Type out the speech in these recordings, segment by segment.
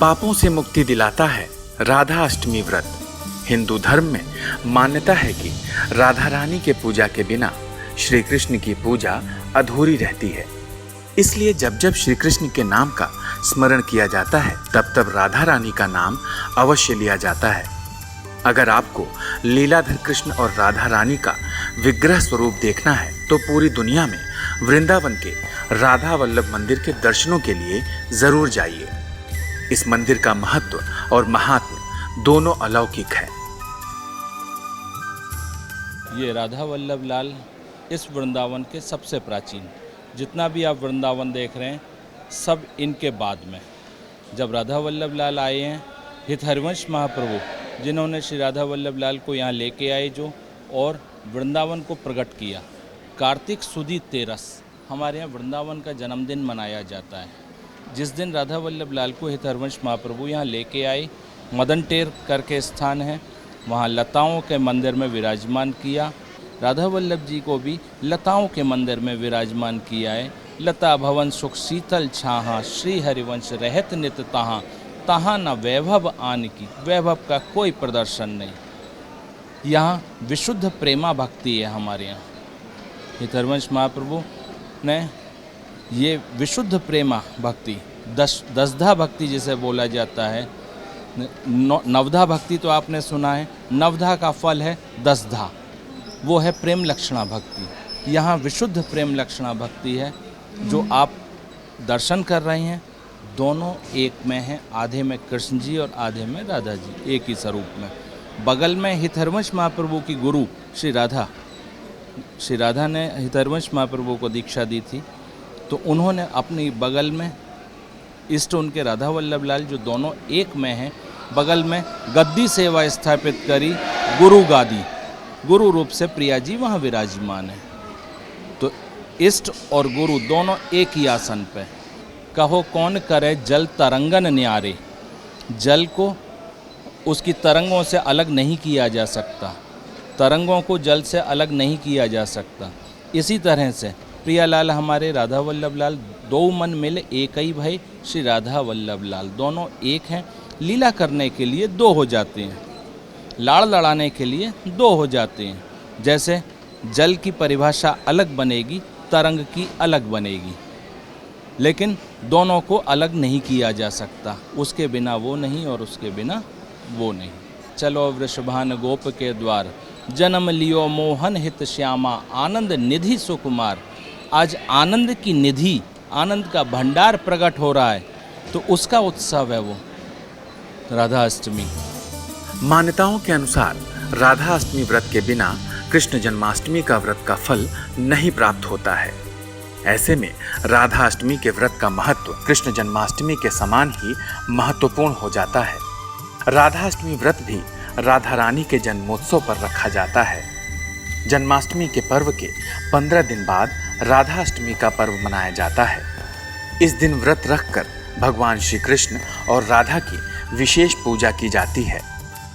पापों से मुक्ति दिलाता है राधा अष्टमी व्रत। हिंदू धर्म में मान्यता है कि राधा रानी के पूजा के बिना श्री कृष्ण की पूजा अधूरी रहती है। इसलिए जब जब श्री कृष्ण के नाम का स्मरण किया जाता है तब तब राधा रानी का नाम अवश्य लिया जाता है। अगर आपको लीलाधर कृष्ण और राधा रानी का विग्रह स्वरूप देखना है तो पूरी दुनिया में वृंदावन के राधा वल्लभ मंदिर के दर्शनों के लिए जरूर जाइए। इस मंदिर का महत्व और महात्म्य दोनों अलौकिक है। ये राधा वल्लभ लाल इस वृंदावन के सबसे प्राचीन, जितना भी आप वृंदावन देख रहे हैं सब इनके बाद में। जब राधा वल्लभ लाल आए हैं, हित हरिवंश महाप्रभु जिन्होंने श्री राधा वल्लभ लाल को यहाँ लेके आए जो और वृंदावन को प्रकट किया। कार्तिक सुदी 13 हमारे यहाँ वृंदावन का जन्मदिन मनाया जाता है। जिस दिन राधा वल्लभ लाल को हित हरिवंश महाप्रभु यहाँ लेके आए, मदन टेर करके स्थान है, वहाँ लताओं के मंदिर में विराजमान किया। राधा वल्लभ जी को भी लताओं के मंदिर में विराजमान किया है। लता भवन सुख शीतल छाहा, श्री हरिवंश रहत नित तहाँ, तहाँ न वैभव आन की, वैभव का कोई प्रदर्शन नहीं। यहाँ विशुद्ध प्रेमा भक्ति है हमारे यहाँ। हित हरिवंश महाप्रभु ने ये विशुद्ध प्रेमा भक्ति, दसधा भक्ति जिसे बोला जाता है, नवधा भक्ति तो आपने सुना है, नवधा का फल है दसधा, वो है प्रेम लक्षणा भक्ति। यहाँ विशुद्ध प्रेम लक्षणा भक्ति है जो आप दर्शन कर रहे हैं। दोनों एक में हैं, आधे में कृष्ण जी और आधे में राधा जी, एक ही स्वरूप में। बगल में हित हरिवंश महाप्रभु की गुरु श्री राधा ने हित हरिवंश महाप्रभु को दीक्षा दी थी, तो उन्होंने अपनी बगल में इष्ट उनके राधा वल्लभ लाल जो दोनों एक में हैं, बगल में गद्दी सेवा स्थापित करी, गुरु गादी, गुरु रूप से प्रिया जी वहाँ विराजमान है। तो इष्ट और गुरु दोनों एक ही आसन पे। कहो कौन करे जल तरंगन न्यारे, जल को उसकी तरंगों से अलग नहीं किया जा सकता, तरंगों को जल से अलग नहीं किया जा सकता। इसी तरह से प्रियालाल हमारे राधा वल्लभ लाल, दो मन मिले एक ही भई, श्री राधा वल्लभ लाल दोनों एक हैं। लीला करने के लिए दो हो जाते हैं, लाड़ लड़ाने के लिए दो हो जाते हैं। जैसे जल की परिभाषा अलग बनेगी, तरंग की अलग बनेगी, लेकिन दोनों को अलग नहीं किया जा सकता। उसके बिना वो नहीं और उसके बिना वो नहीं। चलो वृषभान गोप के द्वार, जन्म लियो मोहन हित श्यामा, आनंद निधि सुकुमार। आज आनंद की निधि, आनंद का भंडार प्रकट हो रहा है, तो उसका उत्सव है वो राधा अष्टमी। मान्यताओं के अनुसार राधा अष्टमी व्रत के बिना कृष्ण जन्माष्टमी का व्रत का फल नहीं प्राप्त होता है। ऐसे में राधा अष्टमी के व्रत का महत्व कृष्ण जन्माष्टमी के समान ही महत्वपूर्ण हो जाता है। राधा अष्टमी व्रत भी राधा रानी के जन्मोत्सव पर रखा जाता है। जन्माष्टमी के पर्व के 15 दिन बाद राधा अष्टमी का पर्व मनाया जाता है। इस दिन व्रत रखकर भगवान श्री कृष्ण और राधा की विशेष पूजा की जाती है।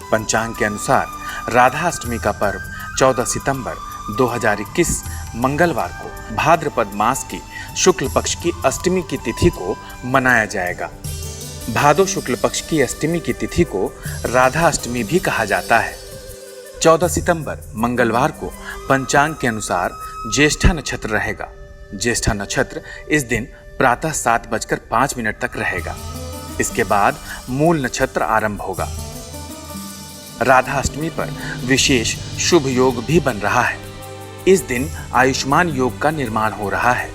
पंचांग के अनुसार राधा अष्टमी का पर्व 14 सितंबर 2021 मंगलवार को भाद्रपद मास की शुक्ल पक्ष की अष्टमी की तिथि को मनाया जाएगा। भादो शुक्ल पक्ष की अष्टमी की तिथि को राधा अष्टमी भी कहा जाता है। 14 सितंबर मंगलवार को पंचांग के अनुसार ज्येष्ठा नक्षत्र रहेगा। ज्येष्ठा नक्षत्र इस दिन प्रातः 7:05 तक रहेगा। इसके बाद मूल नक्षत्र आरंभ होगा। राधा अष्टमी पर विशेष शुभ योग भी बन रहा है। इस दिन आयुष्मान योग का निर्माण हो रहा है,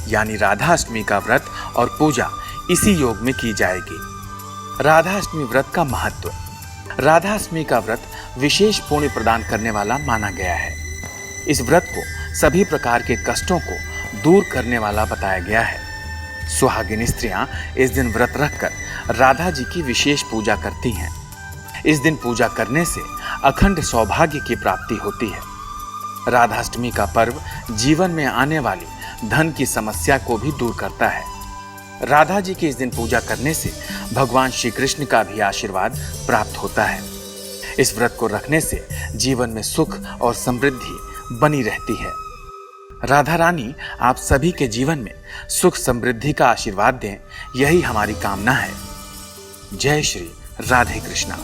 यानी राधा अष्टमी का व्रत और पूजा इसी योग में की जाएगी। राधा अष्टमी व्रत का महत्व। राधा अष्टमी का व्रत विशेष पुण्य प्रदान करने वाला माना गया है। इस व्रत को सभी प्रकार के कष्टों को दूर करने वाला बताया गया है। सुहागिनी स्त्रियां इस दिन व्रत रखकर राधा जी की विशेष पूजा करती हैं। इस दिन पूजा करने से अखंड सौभाग्य की प्राप्ति होती है। राधाष्टमी का पर्व जीवन में आने वाली धन की समस्या को भी दूर करता है। राधा जी की इस दिन पूजा करने से भगवान श्री कृष्ण का भी आशीर्वाद प्राप्त होता है। इस व्रत को रखने से जीवन में सुख और समृद्धि बनी रहती है। राधा रानी आप सभी के जीवन में सुख समृद्धि का आशीर्वाद दें, यही हमारी कामना है। जय श्री राधे कृष्णा।